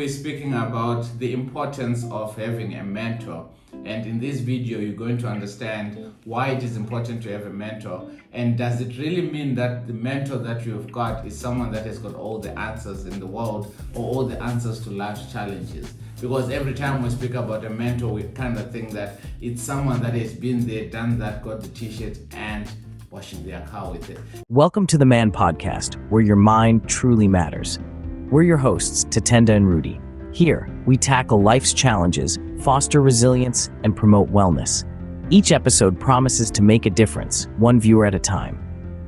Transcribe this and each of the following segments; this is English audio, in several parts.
We're speaking about the importance of having a mentor, and in this video you're going to understand why it is important to have a mentor, and does it really mean that the mentor that you've got is someone that has got all the answers in the world or all the answers to life's challenges. Because every time we speak about a mentor, we kind of think that it's someone that has been there, done that, got the t-shirt and washing their car with it. Welcome to the Man Podcast, where your mind truly matters. We're your hosts, Tatenda and Rudy. Here, we tackle life's challenges, foster resilience, and promote wellness. Each episode promises to make a difference, one viewer at a time.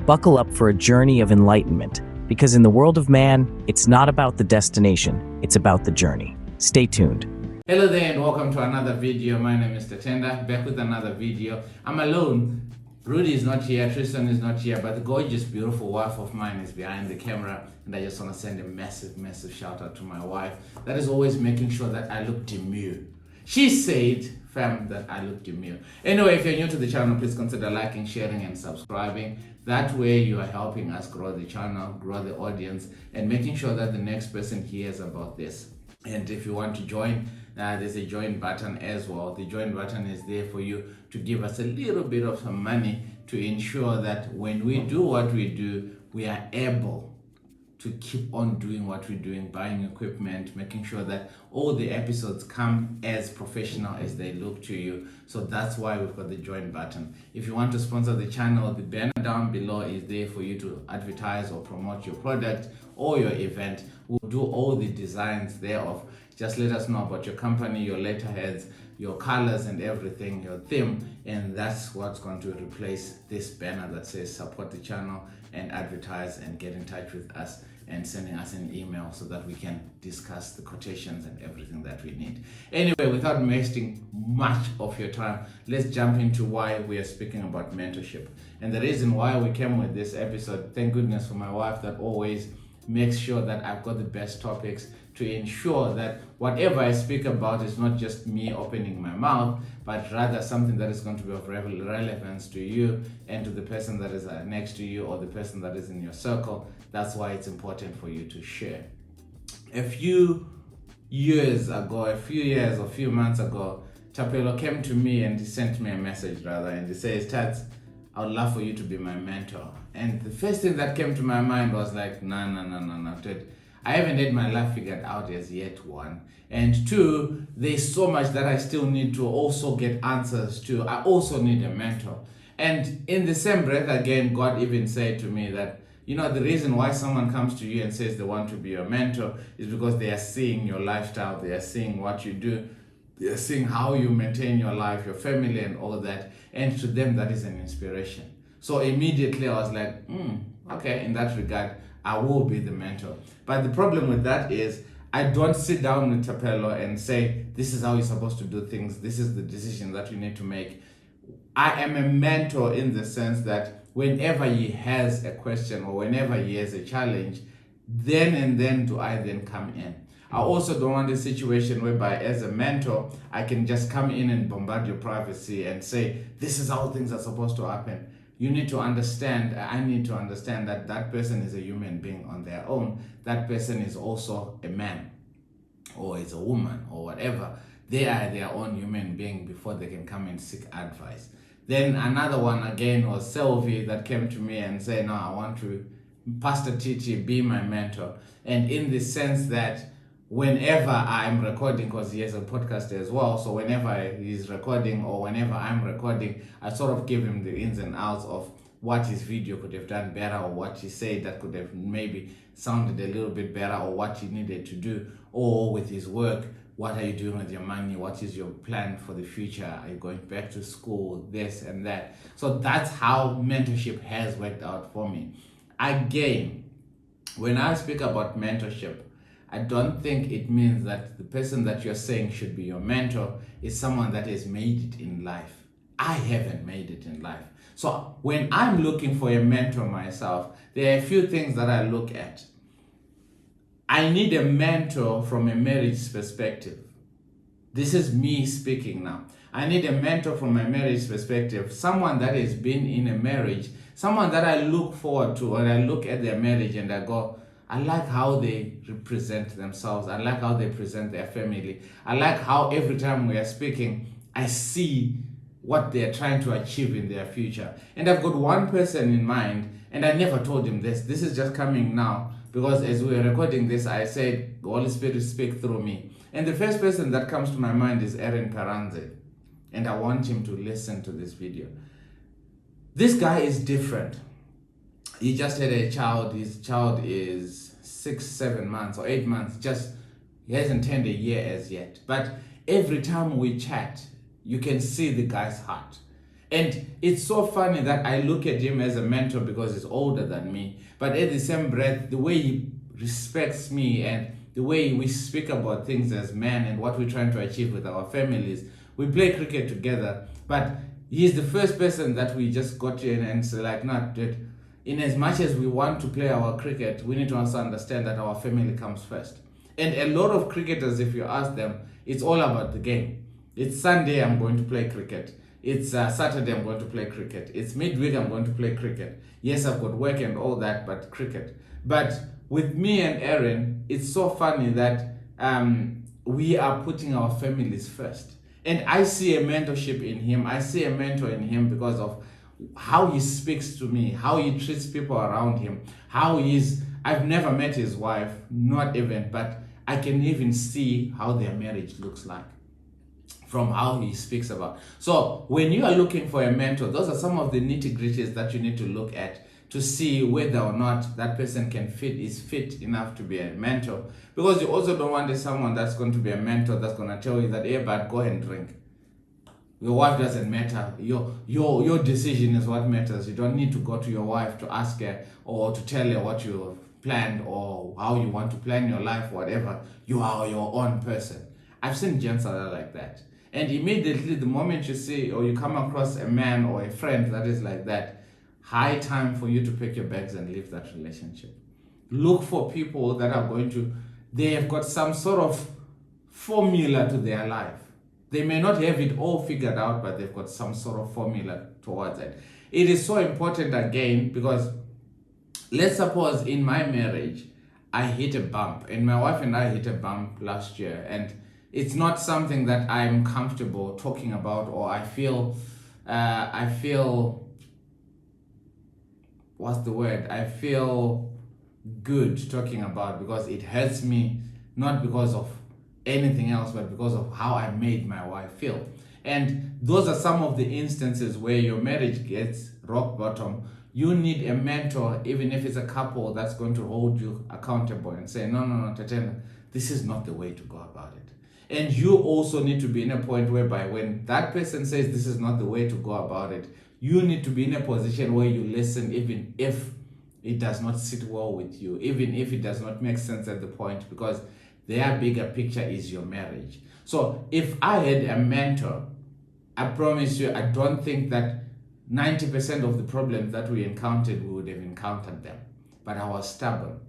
Buckle up for a journey of enlightenment, because in the world of man, it's not about the destination, it's about the journey. Stay tuned. Hello there and welcome to another video. My name is Tatenda, back with another video. I'm alone. Rudy is not here, Tristan is not here, but the gorgeous, beautiful wife of mine is behind the camera, and I just want to send a massive shout out to my wife that is always making sure that I look demure. She said, fam, that I look demure. Anyway, if you're new to the channel, please consider liking, sharing, and subscribing. That way you are helping us grow the channel, grow the audience, and making sure that the next person hears about this. And if you want to join, there's a join button as well. The join button is there for you to give us a little bit of some money to ensure that when we do what we do, we are able to keep on doing what we're doing, buying equipment, making sure that all the episodes come as professional as they look to you. So that's why we've got the join button. If you want to sponsor the channel, the banner down below is there for you to advertise or promote your product or your event. We'll do all the designs thereof. Just let us know about your company, your letterheads, your colors and everything, your theme, and that's what's going to replace this banner that says support the channel and advertise and get in touch with us and sending us an email so that we can discuss the quotations and everything that we need. Anyway, without wasting much of your time, let's jump into why we are speaking about mentorship. And the reason why we came with this episode, thank goodness for my wife that always makes sure that I've got the best topics to ensure that whatever I speak about is not just me opening my mouth, but rather something that is going to be of relevance to you and to the person that is next to you or the person that is in your circle. That's why it's important for you to share. A few years or few months ago, Chapelo came to me and he sent me a message and he says, Tats, I would love for you to be my mentor. And the first thing that came to my mind was like, no, I haven't had my life figured out as yet, one. And two, there's so much that I still need to also get answers to. I also need a mentor. And in the same breath again, God even said to me that, the reason why someone comes to you and says they want to be your mentor is because they are seeing your lifestyle, they are seeing what you do, they are seeing how you maintain your life, your family and all that. And to them, that is an inspiration. So immediately I was like, okay, in that regard, I will be the mentor. But the problem with that is I don't sit down with Chapelo and say, this is how you're supposed to do things. This is the decision that you need to make. I am a mentor in the sense that whenever he has a question or whenever he has a challenge, then and then do I then come in. I also don't want a situation whereby as a mentor, I can just come in and bombard your privacy and say, this is how things are supposed to happen. You need to understand, I need to understand that that person is a human being on their own. That person is also a man or is a woman or whatever. They are their own human being before they can come and seek advice. Then another one again was Selvi that came to me and said, no, I want to, Pastor Titi, be my mentor. And in the sense that whenever I'm recording, because he has a podcast as well, so whenever he's recording or whenever I'm recording, I sort of give him the ins and outs of what his video could have done better or what he said that could have maybe sounded a little bit better or what he needed to do, or with his work, what are you doing with your money, what is your plan for the future, are you going back to school, this and that. So that's how mentorship has worked out for me. Again, when I speak about mentorship, I don't think it means that the person that you're saying should be your mentor is someone that has made it in life. I haven't made it in life. So when I'm looking for a mentor myself, there are a few things that I look at. I need a mentor from a marriage perspective. This is me speaking now. I need a mentor from a marriage perspective, someone that has been in a marriage, someone that I look forward to, and I look at their marriage and I go, I like how they represent themselves. I like how they present their family. I like how every time we are speaking, I see what they are trying to achieve in their future. And I've got one person in mind, and I never told him this. This is just coming now because as we were recording this, I said, the Holy Spirit speak through me. And the first person that comes to my mind is Aaron Paranze. And I want him to listen to this video. This guy is different. He just had a child. His child is 6, 7 months or 8 months. He hasn't turned a year as yet. But every time we chat, you can see the guy's heart. And it's so funny that I look at him as a mentor because he's older than me. But at the same breath, the way he respects me and the way we speak about things as men and what we're trying to achieve with our families. We play cricket together, but he's the first person that we just got in and say like, no, dude, in as much as we want to play our cricket, we need to also understand that our family comes first. And a lot of cricketers, if you ask them, it's all about the game. It's Sunday, I'm going to play cricket. It's Saturday, I'm going to play cricket. It's midweek, I'm going to play cricket. Yes, I've got work and all that, but cricket. But with me and Aaron, it's so funny that we are putting our families first. And I see a mentorship in him. I see a mentor in him because of how he speaks to me, how he treats people around him, I've never met his wife, not even, but I can even see how their marriage looks like from how he speaks about. So when you are looking for a mentor, those are some of the nitty-gritties that you need to look at to see whether or not that person is fit enough to be a mentor. Because you also don't want someone that's going to be a mentor that's going to tell you that, hey, but go and drink. Your wife doesn't matter. Your decision is what matters. You don't need to go to your wife to ask her or to tell her what you have planned or how you want to plan your life, whatever. You are your own person. I've seen gents that are like that. And immediately the moment you see or you come across a man or a friend that is like that, high time for you to pack your bags and leave that relationship. Look for people that are they have got some sort of formula to their life. They may not have it all figured out, but they've got some sort of formula towards it. It is so important again because let's suppose in my marriage, I hit a bump and my wife and I hit a bump last year and it's not something that I'm comfortable talking about or I feel good talking about because it hurts me, not because of anything else, but because of how I made my wife feel. And those are some of the instances where your marriage gets rock bottom. You need a mentor, even if it's a couple that's going to hold you accountable and say, no, Tatenda, this is not the way to go about it. And you also need to be in a point whereby when that person says this is not the way to go about it, you need to be in a position where you listen even if it does not sit well with you, even if it does not make sense at the point, because their bigger picture is your marriage. So if I had a mentor, I promise you, I don't think that 90% of the problems that we encountered, we would have encountered them. But I was stubborn.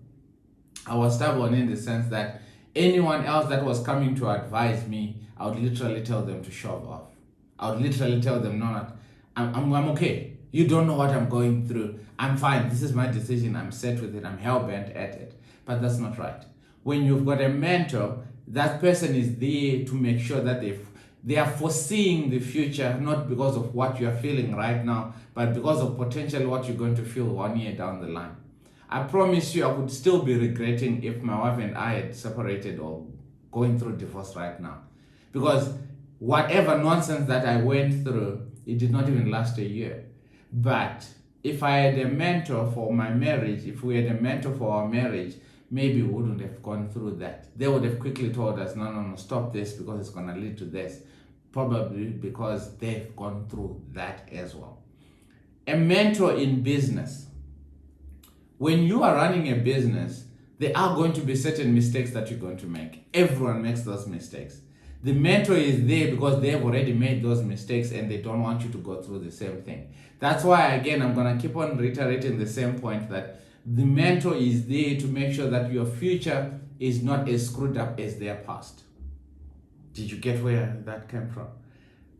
I was stubborn in the sense that anyone else that was coming to advise me, I would literally tell them to shove off. I would literally tell them, no, I'm okay. You don't know what I'm going through. I'm fine. This is my decision. I'm set with it. I'm hell-bent at it. But that's not right. When you've got a mentor, that person is there to make sure that they are foreseeing the future, not because of what you are feeling right now, but because of potentially what you're going to feel 1 year down the line. I promise you, I would still be regretting if my wife and I had separated or going through divorce right now. Because whatever nonsense that I went through, it did not even last a year. But if I had a mentor for my marriage, if we had a mentor for our marriage, maybe we wouldn't have gone through that. They would have quickly told us, no, stop this because it's going to lead to this. Probably because they've gone through that as well. A mentor in business. When you are running a business, there are going to be certain mistakes that you're going to make. Everyone makes those mistakes. The mentor is there because they have already made those mistakes and they don't want you to go through the same thing. That's why, again, I'm going to keep on reiterating the same point that the mentor is there to make sure that your future is not as screwed up as their past. Did you get where that came from?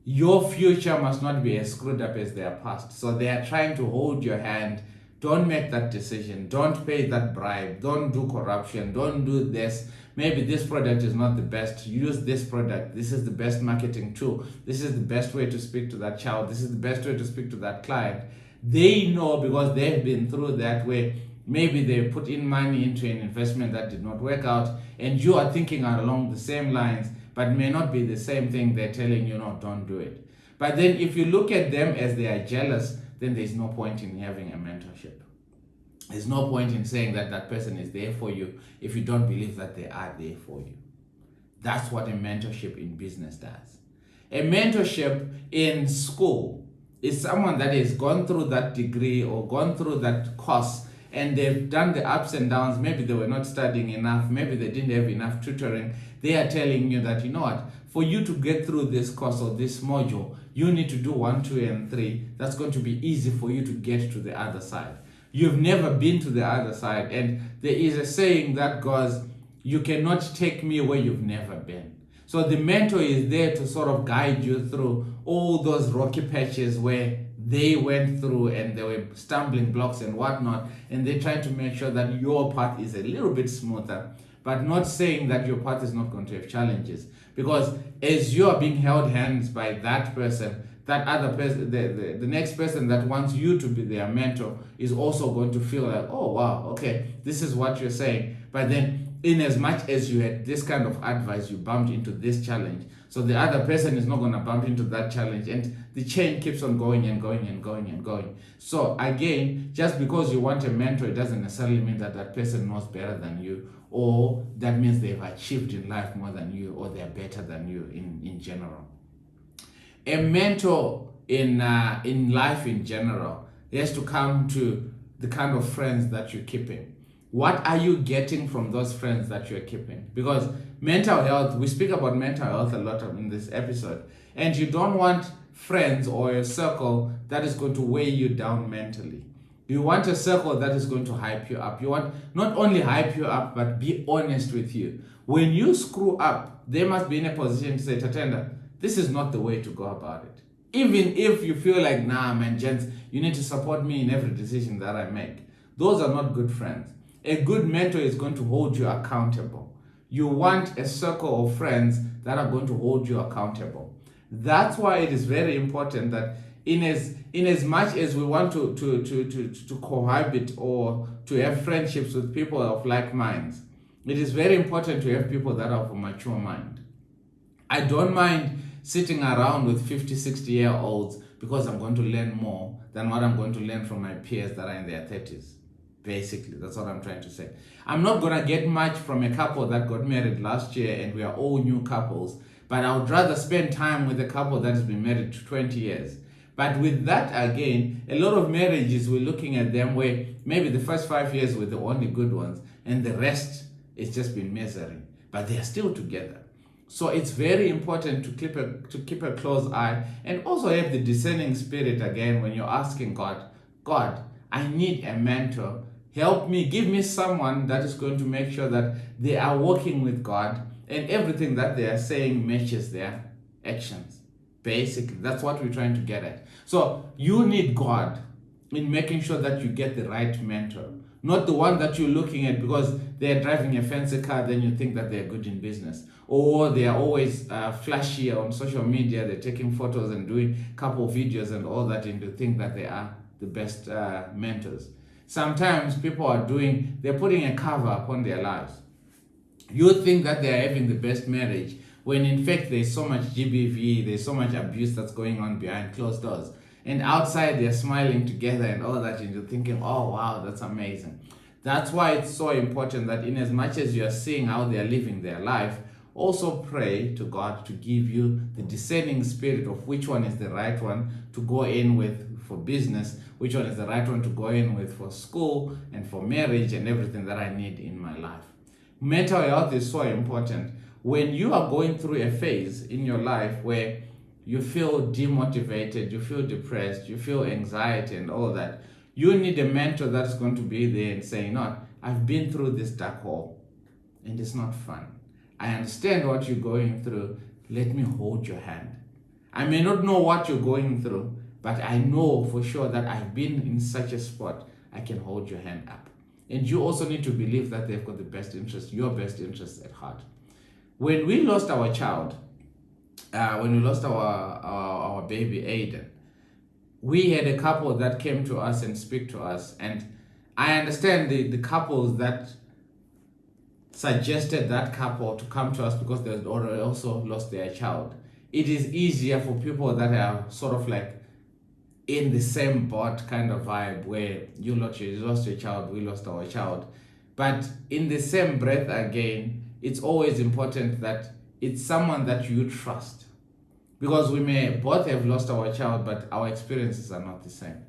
Your future must not be as screwed up as their past. So they are trying to hold your hand don't make that decision. Don't pay that bribe. Don't do corruption. Don't do this. Maybe this product is not the best. Use this product. This is the best marketing tool. This is the best way to speak to that child. This is the best way to speak to that client. They know because they've been through that way. Maybe they put in money into an investment that did not work out, and you are thinking along the same lines, but may not be the same thing. They're telling you, no, don't do it. But then if you look at them as they are jealous, then there's no point in having a mentorship. There's no point in saying that that person is there for you if you don't believe that they are there for you. That's what a mentorship in business does. A mentorship in school is someone that has gone through that degree or gone through that course, and they've done the ups and downs. Maybe they were not studying enough. Maybe they didn't have enough tutoring. They are telling you that, you know what, for you to get through this course or this module, you need to do 1, 2, and 3. That's going to be easy for you to get to the other side. You've never been to the other side. And there is a saying that goes, you cannot take me where you've never been. So the mentor is there to sort of guide you through all those rocky patches where they went through and there were stumbling blocks and whatnot. And they're trying to make sure that your path is a little bit smoother, but not saying that your path is not going to have challenges. Because as you are being held hands by that person, that other person, the next person that wants you to be their mentor is also going to feel like, oh wow, okay, this is what you're saying. But then in as much as you had this kind of advice, you bumped into this challenge. So the other person is not going to bump into that challenge, and the chain keeps on going and going and going and going. So again, just because you want a mentor, it doesn't necessarily mean that that person knows better than you, or that means they've achieved in life more than you, or they're better than you in general. A mentor in life in general has to come to the kind of friends that you're keeping. What are you getting from those friends that you're keeping? Because mental health, we speak about mental health a lot in this episode, and you don't want friends or a circle that is going to weigh you down mentally. You want a circle that is going to hype you up. You want not only hype you up, but be honest with you. When you screw up, they must be in a position to say, Tatenda, this is not the way to go about it. Even if you feel like, nah, man, gents, you need to support me in every decision that I make. Those are not good friends. A good mentor is going to hold you accountable. You want a circle of friends that are going to hold you accountable. That's why it is very important that in as much as we want to cohabit or to have friendships with people of like minds, it is very important to have people that are of a mature mind. I don't mind sitting around with 50, 60-year-olds because I'm going to learn more than what I'm going to learn from my peers that are in their 30s. Basically, that's what I'm trying to say. I'm not going to get much from a couple that got married last year and we are all new couples, but I would rather spend time with a couple that has been married 20 years. But with that, again, a lot of marriages, we're looking at them where maybe the first 5 years were the only good ones and the rest it's just been misery, but they're still together. So it's very important to keep a close eye and also have the discerning spirit again when you're asking God, I need a mentor. Help me, give me someone that is going to make sure that they are working with God and everything that they are saying matches their actions. Basically, that's what we're trying to get at. So you need God in making sure that you get the right mentor, not the one that you're looking at because they're driving a fancy car, then you think that they're good in business. Or they are always flashy on social media, they're taking photos and doing a couple of videos and all that, and you think that they are the best mentors. Sometimes people they're putting a cover upon their lives. You think that they're having the best marriage, when in fact there's so much GBV, there's so much abuse that's going on behind closed doors. And outside they're smiling together and all that, and you're thinking, oh wow, that's amazing. That's why it's so important that in as much as you're seeing how they're living their life, also pray to God to give you the discerning spirit of which one is the right one to go in with for business, which one is the right one to go in with for school and for marriage and everything that I need in my life. Mental health is so important. When you are going through a phase in your life where you feel demotivated, you feel depressed, you feel anxiety and all that, you need a mentor that's going to be there and say, no, I've been through this dark hole and it's not fun. I understand what you're going through. Let me hold your hand. I may not know what you're going through, but I know for sure that I've been in such a spot. I can hold your hand up. And you also need to believe that they've got the best interest, your best interest at heart. When we lost our child, when we lost our baby Aiden, we had a couple that came to us and speak to us. And I understand the couples that suggested that couple to come to us because they had already also lost their child. It is easier for people that are sort of like in the same boat kind of vibe, where you lost your child, we lost our child. But in the same breath again, it's always important that it's someone that you trust. Because we may both have lost our child, but our experiences are not the same.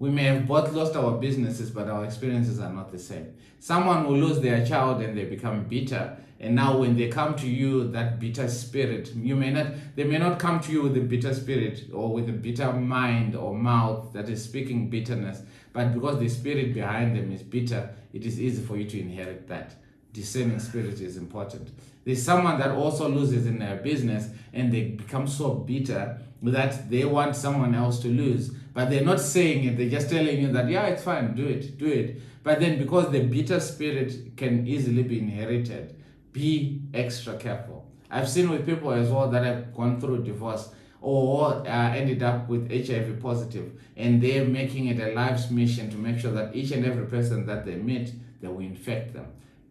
We may have both lost our businesses, but our experiences are not the same. Someone will lose their child and they become bitter. And now when they come to you, that bitter spirit, they may not come to you with a bitter spirit or with a bitter mind or mouth that is speaking bitterness. But because the spirit behind them is bitter, it is easy for you to inherit that. Discerning spirit is important. There's someone that also loses in their business and they become so bitter that they want someone else to lose. But they're not saying it, they're just telling you that, yeah, it's fine, do it. But then because the bitter spirit can easily be inherited, be extra careful. I've seen with people as well that have gone through divorce or ended up with HIV positive, and they're making it a life's mission to make sure that each and every person that they meet, they will infect them.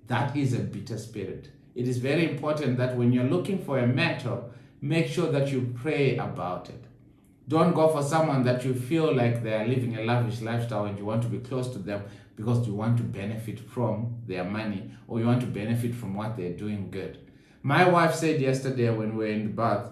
That is a bitter spirit. It is very important that when you're looking for a mentor, make sure that you pray about it. Don't go for someone that you feel like they are living a lavish lifestyle and you want to be close to them because you want to benefit from their money or you want to benefit from what they're doing good. My wife said yesterday when we were in the bath,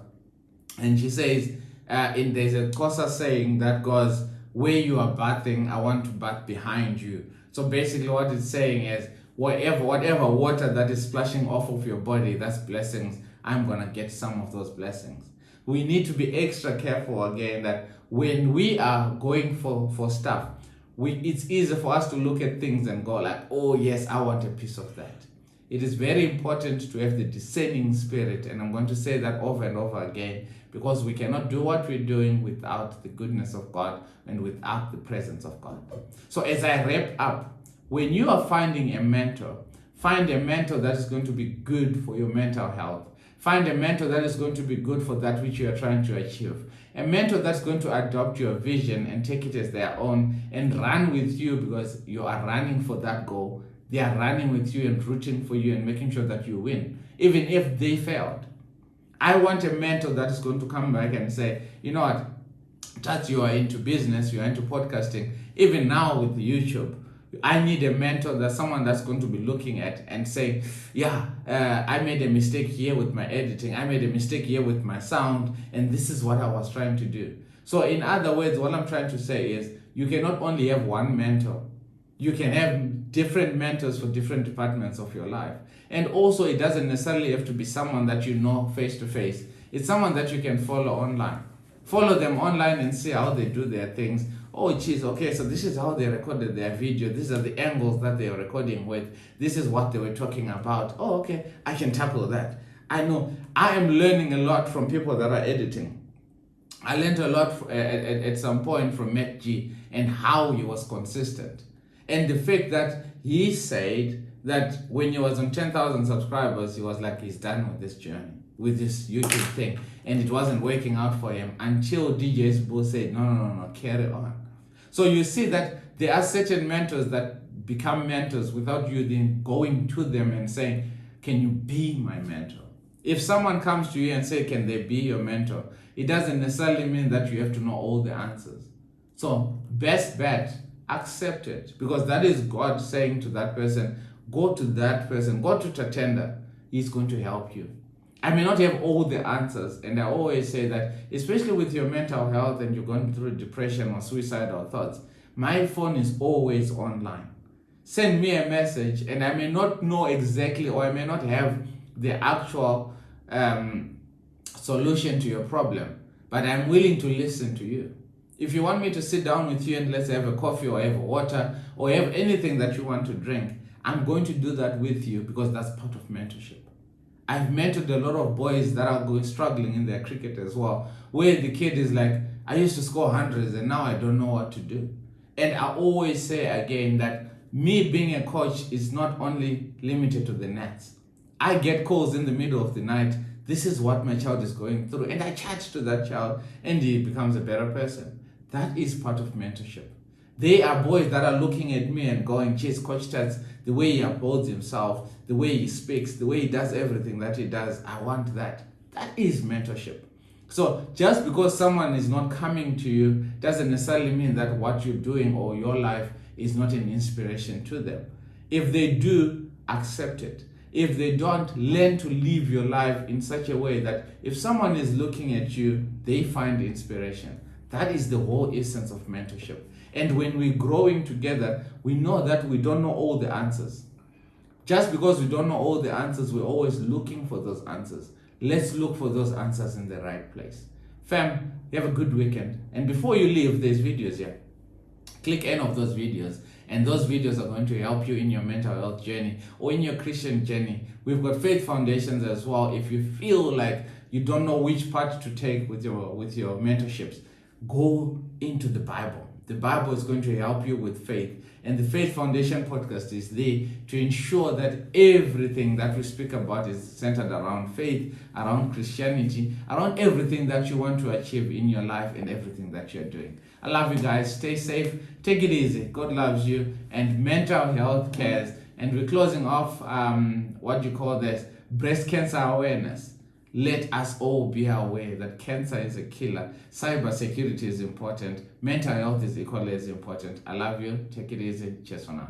and she says, there's a Xhosa saying that goes, where you are bathing, I want to bath behind you. So basically what it's saying is, whatever water that is splashing off of your body, that's blessings. I'm going to get some of those blessings. We need to be extra careful again that when we are going for stuff, it's easy for us to look at things and go like, oh yes, I want a piece of that. It is very important to have the discerning spirit, and I'm going to say that over and over again, because we cannot do what we're doing without the goodness of God and without the presence of God. So as I wrap up, when you are finding a mentor, find a mentor that is going to be good for your mental health. Find a mentor that is going to be good for that which you are trying to achieve. A mentor that's going to adopt your vision and take it as their own and run with you because you are running for that goal. They are running with you and rooting for you and making sure that you win, even if they failed. I want a mentor that is going to come back and say, you know what, Tats, you are into business, you are into podcasting, even now with YouTube. I need a mentor, that's someone that's going to be looking at and saying, yeah, I made a mistake here with my editing. I made a mistake here with my sound. And this is what I was trying to do. So in other words, what I'm trying to say is you cannot only have one mentor. You can have different mentors for different departments of your life. And also it doesn't necessarily have to be someone that you know face to face. It's someone that you can follow online. Follow them online and see how they do their things. Oh, geez, okay, so this is how they recorded their video. These are the angles that they are recording with. This is what they were talking about. Oh, okay, I can tackle that. I know. I am learning a lot from people that are editing. I learned a lot at some point from Matt G and how he was consistent. And the fact that he said that when he was on 10,000 subscribers, he was like, he's done with this journey, with this YouTube thing. And it wasn't working out for him until DJ Sbu said, no, carry on. So you see that there are certain mentors that become mentors without you then going to them and saying, can you be my mentor? If someone comes to you and say, can they be your mentor? It doesn't necessarily mean that you have to know all the answers. So best bet, accept it, because that is God saying to that person, go to that person, go to Tatenda. He's going to help you. I may not have all the answers, and I always say that, especially with your mental health and you're going through depression or suicidal thoughts, my phone is always online. Send me a message, and I may not know exactly, or I may not have the actual solution to your problem, but I'm willing to listen to you. If you want me to sit down with you and let's have a coffee or have water or have anything that you want to drink, I'm going to do that with you because that's part of mentorship. I've mentored a lot of boys that are struggling in their cricket as well, where the kid is like, I used to score hundreds and now I don't know what to do. And I always say again that me being a coach is not only limited to the nets. I get calls in the middle of the night. This is what my child is going through. And I chat to that child and he becomes a better person. That is part of mentorship. They are boys that are looking at me and going, geez, Coach Tats, the way he upholds himself, the way he speaks, the way he does everything that he does, I want that. That is mentorship. So just because someone is not coming to you doesn't necessarily mean that what you're doing or your life is not an inspiration to them. If they do, accept it. If they don't, learn to live your life in such a way that if someone is looking at you, they find inspiration. That is the whole essence of mentorship. And when we're growing together, we know that we don't know all the answers. Just because we don't know all the answers, we're always looking for those answers. Let's look for those answers in the right place. Fam, you have a good weekend. And before you leave, there's videos here. Click any of those videos. And those videos are going to help you in your mental health journey or in your Christian journey. We've got faith foundations as well. If you feel like you don't know which part to take with your mentorships, go into the Bible. The Bible is going to help you with faith. And the Faith Foundation podcast is there to ensure that everything that we speak about is centered around faith, around Christianity, around everything that you want to achieve in your life and everything that you're doing. I love you guys. Stay safe. Take it easy. God loves you. And mental health cares. And we're closing off breast cancer awareness. Let us all be aware that cancer is a killer. Cybersecurity is important. Mental health is equally as important. I love you. Take it easy. Cheers for now.